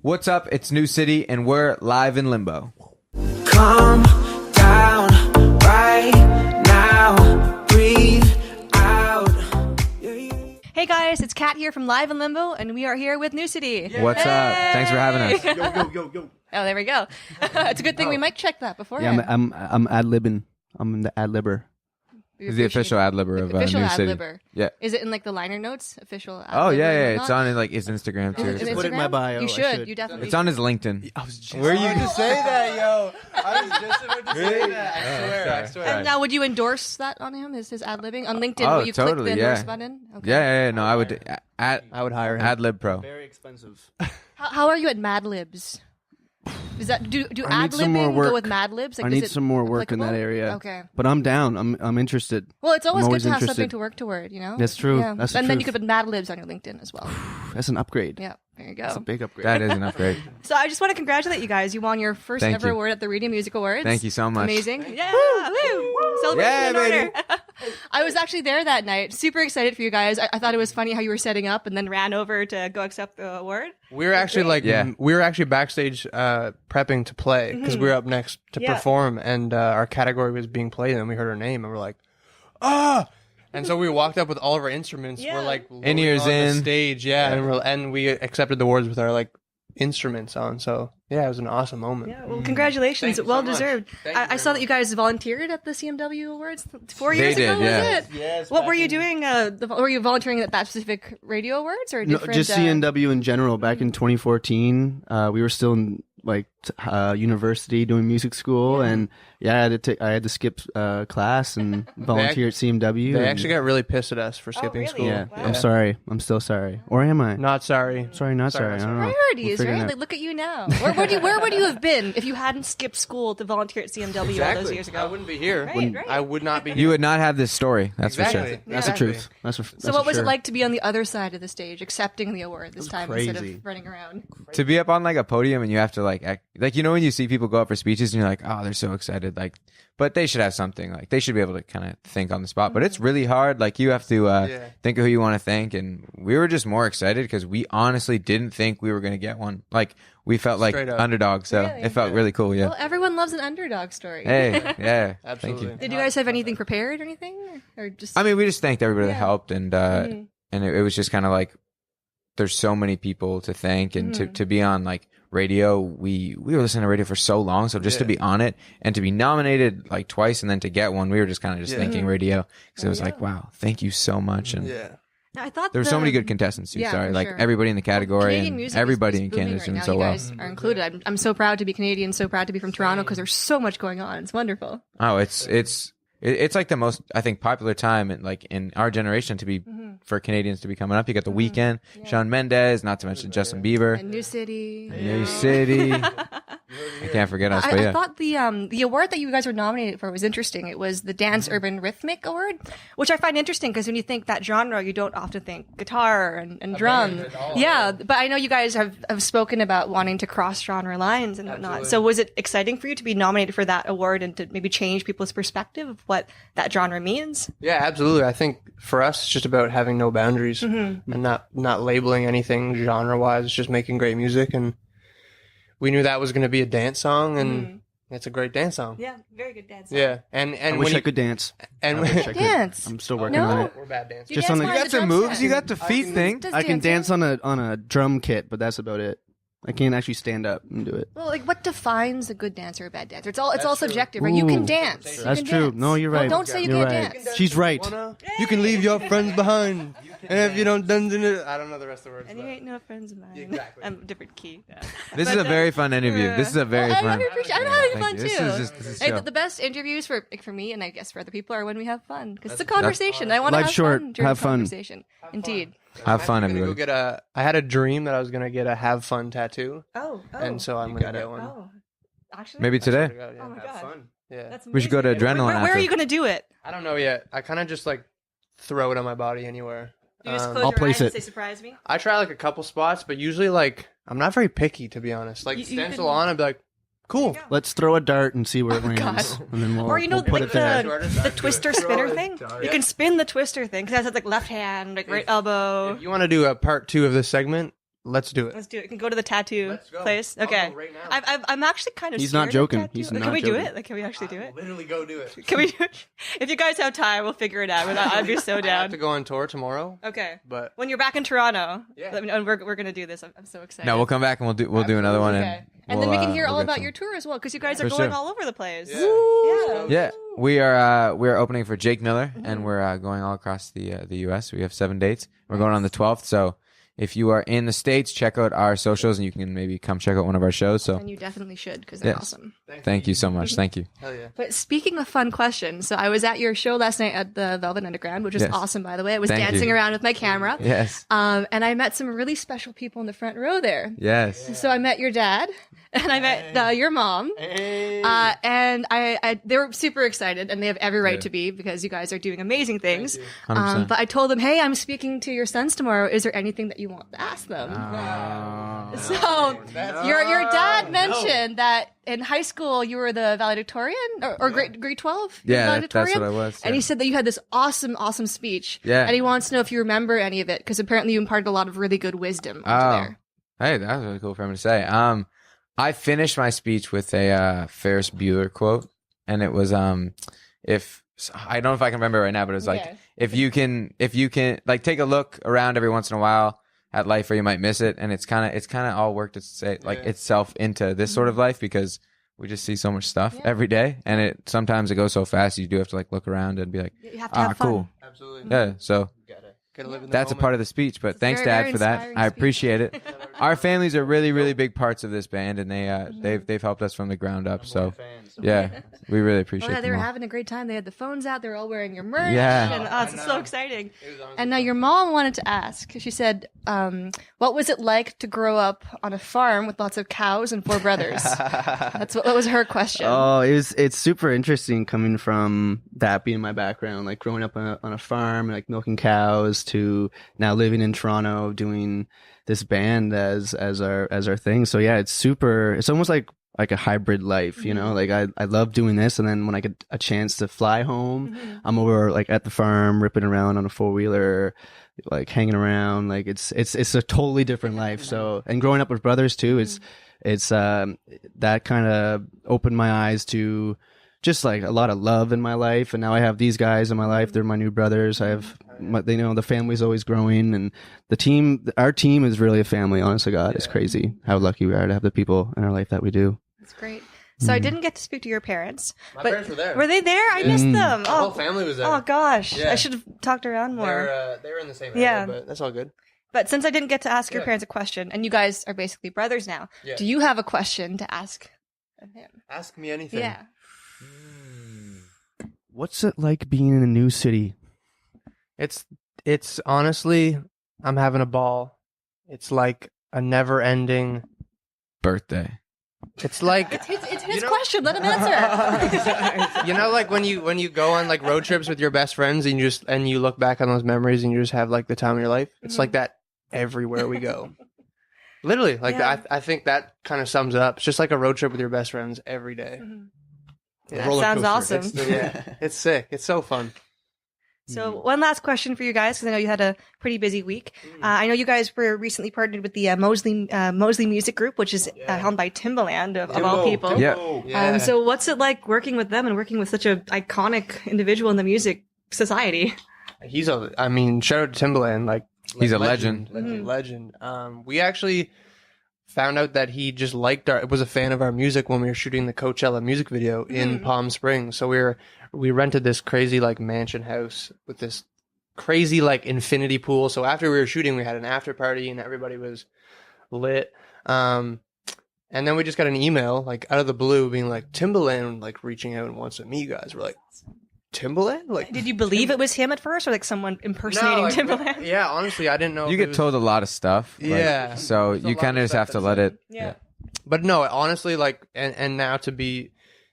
What's up? It's New City, and we're live in Limbo. Calm down right now. Breathe out. Hey guys, it's Kat here from Live in Limbo, and we are here with New City. What's up? Thanks for having us. Yo. Oh, there we go. It's a good thing we mic checked that before. Yeah, I'm ad-libbing. I'm the ad-libber. He's the official ad-libber of official New City. ad-libber. Yeah. Is it in like the liner notes? Official ad-libber? Oh, yeah. It's on like his Instagram, too. Is it Put it in Instagram? my bio. You I should. should. You definitely It's on his LinkedIn. I was just Were you to say that, yo. I was just about to say that. I swear. And now, would you endorse that on him? His ad-libbing? On LinkedIn, Oh, will you click totally, the yeah. endorse button? Okay. Yeah. No, I would. I would hire him. Ad-lib pro. Very expensive. How are you at Mad Libs? Is that do I need some more ad-libbing work. go with Mad Libs? Like, I is need it some more work in that applicable? area. Okay. But I'm down. I'm interested. Well, it's always I'm good always to have something interested. to work toward, you know? That's true. Yeah. That's the and then you truth. could put Mad Libs on your LinkedIn as well. That's an upgrade. Yeah, there you That's a go. big upgrade. That is an upgrade. So I just want to congratulate you guys. You won your first Thank ever you. award at the Radio Music Awards. Thank you so much. Amazing. Yeah. Woo! Celebration Yeah, in baby. order. I was actually there that night. Super excited for you guys. I thought it was funny how you were setting up and then ran over to go accept the award. We were actually Yeah. we were actually backstage prepping to play because we were up next to Yeah. perform, and our category was being played, and we heard our name, and we're like, ah! And so we walked up with all of our instruments. Yeah. We're like In ears loading on in. the stage, and we accepted the awards with our like instruments on. So yeah, it was an awesome moment. Yeah, well, congratulations. Thank you so Well much. deserved. Thank you I very saw that much. you guys volunteered at the CMW Awards 4 They years did, ago, yeah. was it? Yes. What were you doing? Were you volunteering at that specific radio awards or No, different? just CNW in general. Back in 2014, we were still in university doing music school, and I had to skip class and volunteer at CMW. They and- actually got really pissed at us for skipping really? school. Yeah, Wow. I'm sorry. I'm still sorry. Or am I? Not sorry. Sorry, not sorry. I don't know. Priorities, We'll figure it right? out. Like, look at you now. Where would you have been if you hadn't skipped school to volunteer at CMW all those years ago? I wouldn't be here. Right. I would not be here. You would not have this story. That's for Exactly. sure. That's the truth. That's So what was it like to be on the other side of the stage, accepting the award this time instead crazy. of running around? To be up on like a podium and you have to like act, like, you know, when you see people go up for speeches and you're like, oh, they're so excited, like, but they should have something, like they should be able to kind of think on the spot. But it's really hard. Like, you have to think of who you want to thank, and we were just more excited because we honestly didn't think we were going to get one. Like, we felt like Straight up. underdogs, so Really? it felt really cool. Yeah. Well, everyone loves an underdog story. Hey, yeah. Absolutely. Thank you. Did you guys have anything prepared or anything? Or just I mean, we just thanked everybody that Yeah. helped, and it was just kind of like, there's so many people to thank, and to be on like radio, we were listening to radio for so long, so just to be on it and to be nominated like twice and then to get one, we were just kind of just thanking radio, because it was like, wow, thank you so much. And I thought there were so many good contestants too. Yeah, sorry, for like sure. everybody in the category, Canadian and music everybody is in booming Canada is right doing now. so You well. guys are included. I'm so proud to be Canadian, so proud to be from Toronto, because there's so much going on. It's wonderful. Oh, it's like the most, I think, popular time in our generation to be for Canadians to be coming up. You got the Weeknd, Shawn Mendes, not to mention Justin Bieber, And New City. New City. I can't forget us, but I yeah. thought the award that you guys were nominated for was interesting. It was the Dance Urban Rhythmic Award, which I find interesting because when you think that genre, you don't often think guitar and drum. Yeah, but I know you guys have spoken about wanting to cross genre lines and whatnot. So was it exciting for you to be nominated for that award and to maybe change people's perspective of what that genre means? Yeah, absolutely. I think for us, it's just about having no boundaries and not labeling anything genre-wise. It's just making great music, and we knew that was going to be a dance song, and it's a great dance song. Yeah, very good dance. Yeah, and I wish I could dance. And I wish I could. Dance. I'm still working No. on it. we're bad dancers. Just on the- You got some moves. You got the feet thing. I can dance on a drum kit, but that's about it. I can't actually stand up and do it. Well, like, what defines a good dancer or a bad dancer? It's all subjective, right? You can Ooh. dance. You That's can true. dance. No, you're right. Don't say you You're can't right. dance. She's right. You can leave your friends behind, and if you don't dance in it, I don't know the rest of the words. And you ain't no friends of mine. Exactly. I'm a different key. This is a very fun interview. This is a very fun. I'm having fun Thank too. you. This is Hey, chill. the best interviews for me and I guess for other people are when we have fun, because it's a conversation. I want to Life's have short. fun during Have the fun. conversation. Indeed. Have fun, I'm gonna go everybody. get I had a dream that I was gonna get a have fun tattoo, Oh. and so I'm gonna get one. Oh. Actually. Maybe today. Oh my god. Yeah. That's We should go to amazing. Adrenaline Where are after. you gonna do it? I don't know yet. I kind of just like throw it on my body anywhere. Do you just Um, close I'll your place eyes and it. say surprise me? I try like a couple spots, but usually like I'm not very picky, to be honest. Like You stencil can- on, I'd be like, cool. Let's throw a dart and see where it lands, God. and then we'll, Or you know, we'll put like it there. the twister spinner thing. You can spin the twister thing because that's like left hand, like right elbow. If you want to do a part 2 of this segment, Let's do it. Let's do it. We can go to the tattoo Let's go. place. I'll Okay. go right now. I'm actually kind of. He's not scared of joking. tattoo. He's Can not we do joking. it? Like, can we actually do it? Literally go do it. Can we do it? If you guys have time, we'll figure it out. I'd be so I have down. to go on tour tomorrow, Okay. but When you're back in Toronto, Yeah. let me know, and we're gonna do this. I'm so excited. No, we'll come back and we'll do another one. Okay. And we'll, then we can hear we'll all get about some. your tour as well, because you guys are For going sure. all over the place. Yeah. Yeah, we are opening for Jake Miller, and we're going all across the U.S. We have 7 dates. We're going on the 12th, so if you are in the States, check out our socials, and you can maybe come check out one of our shows. So And you definitely should, because they're Yes. awesome. thank you so much. Thank you. hell yeah. But speaking of fun questions, so I was at your show last night at the Velvet Underground, which was Yes. awesome, by the way. I was Thank dancing you. around with my camera. Yes, And I met some really special people in the front row there. yes. So I met your dad, and I met your mom. And they were super excited, and they have every right Yeah. to be, because you guys are doing amazing things. 100%. But I told them, hey, I'm speaking to your sons tomorrow. Is there anything that you want to ask them? So your dad mentioned that in high school you were the valedictorian or grade 12? You were Yeah, that's valedictorian? what I was. And yeah. he said that you had this awesome speech. Yeah. And he wants to know if you remember any of it, because apparently you imparted a lot of really good wisdom onto there. Hey, that was really cool for him to say. I finished my speech with a Ferris Bueller quote, and it was if I don't know if I can remember right now, but it was like Okay. if you can like take a look around every once in a while at life, or you might miss it, and it's kind of all worked itself into this sort of life, because we just see so much stuff every day, and sometimes it goes so fast you do have to like look around and be like, You have to have fun. cool, Absolutely. yeah. So Gotta live in the that's a moment. part of the speech, but thanks, very, Dad, very for that. inspiring I speech. appreciate it. Our families are really big parts of this band, and they've helped us from the ground up. So yeah, we really Oh appreciate yeah, they them were all. having a great time. They had the phones out. They were all wearing your merch. Yeah. And it's so exciting. And now your mom wanted to ask. She said, "What was it like to grow up on a farm with lots of cows and 4 brothers?" That's what was her question. Oh, it's super interesting coming from that being my background, like growing up on a farm, like milking cows, to now living in Toronto, doing this band as our thing. So yeah, it's almost like a hybrid life, you know. Like I love doing this, and then when I get a chance to fly home, I'm over like at the farm, ripping around on a 4-wheeler, like hanging around. Like it's a totally different life. So, and growing up with brothers too, it's that kind of opened my eyes to just like a lot of love in my life. And now I have these guys in my life. They're my new brothers. I have, they know the family's always growing, and our team is really a family. Honest to God, it's crazy how lucky we are to have the people in our life that we do. That's great. So I didn't get to speak to your parents. My but parents were there. Were they there? I missed them. The whole family was there. Oh gosh, Yeah. I should have talked around more. They were in the same area, Yeah. but that's all good. But since I didn't get to ask your Yeah. parents a question, and you guys are basically brothers now, Yeah. do you have a question to ask of him? Ask me anything. Yeah. What's it like being in a new city? It's honestly, I'm having a ball. It's like a never-ending. Birthday. It's like It's his question. Let him answer. you know, like when you go on like road trips with your best friends, and you look back on those memories, and you just have like the time of your life. It's like that everywhere we go. Literally, like Yeah. I think that kind of sums it up. It's just like a road trip with your best friends every day. That sounds awesome. It's sick. It's so fun. So one last question for you guys, because I know you had a pretty busy week. I know you guys were recently partnered with the Mosley Music Group, which is helmed by Timbaland of all people. Yeah. So what's it like working with them and working with such a iconic individual in the music society? Shout out to Timbaland. Like He's a legend. Legend. We actually found out that he just was a fan of our music when we were shooting the Coachella music video in Palm Springs. So we rented this crazy like mansion house with this crazy like infinity pool. So after we were shooting, we had an after party and everybody was lit. And then we just got an email like out of the blue being like, Timbaland like reaching out and wants to meet you guys. We're like, Timbaland? Like, Did you believe it was him at first, or like someone impersonating Timbaland? Yeah, honestly, I didn't know. You if it get was- told a lot of stuff. like, Yeah. So There's a you lot kind of of just stuff have to that's let it. Yeah. But no, honestly, like, and now to be,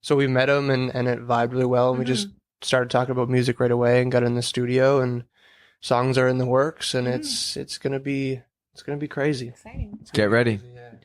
so we met him and it vibed really well, and we just started talking about music right away and got in the studio, and songs are in the works, and it's gonna be crazy. Exciting. Get ready.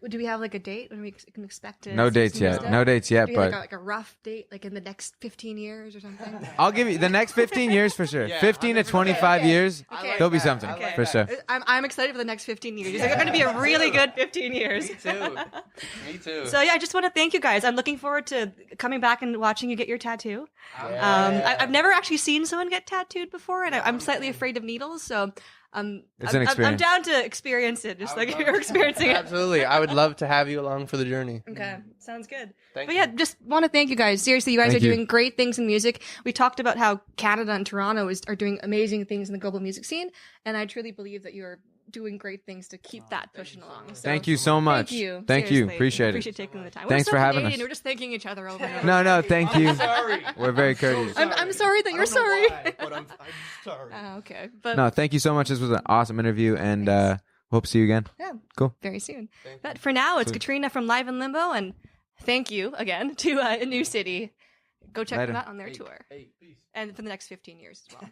do we have like a date when we can expect to? No see dates some new yet. stuff? No dates yet, Do we have but like a rough date, like in the next 15 years or something? I'll give you the next 15 years for sure. Yeah, 15 to 25 Okay. years, Okay. there'll be that. something I like for that. sure. I'm excited for the next 15 years. It's going to be a really good 15 years. Me too. Me too. So yeah, I just want to thank you guys. I'm looking forward to coming back and watching you get your tattoo. I've never actually seen someone get tattooed before, and I'm slightly afraid of needles. So It's an I'm experience. down to experience it, just like you're experiencing it. Absolutely. I would love to have you along for the journey. Okay, sounds good. Thank But you. yeah, just want to thank you guys. Seriously, you guys Thank are you. doing great things in music. We talked about how Canada and Toronto are doing amazing things in the global music scene, and I truly believe that you're doing great things to keep that pushing along. So, Thank you so much. Thank you. Thank you. Seriously. Appreciate it. Appreciate taking the time. Thanks We're so for having Canadian. us. We're just thanking each other over and over. No, thank you. Sorry. We're very courteous. I'm sorry that you're sorry. But I'm sorry. Okay, but No, thank you so much. This was an awesome interview, and hope to see you again. yeah, Cool. very soon. But for now, it's Katrina from Live in Limbo, and thank you again to A New City. Go check Later. them out on their tour, and for the next 15 years as well.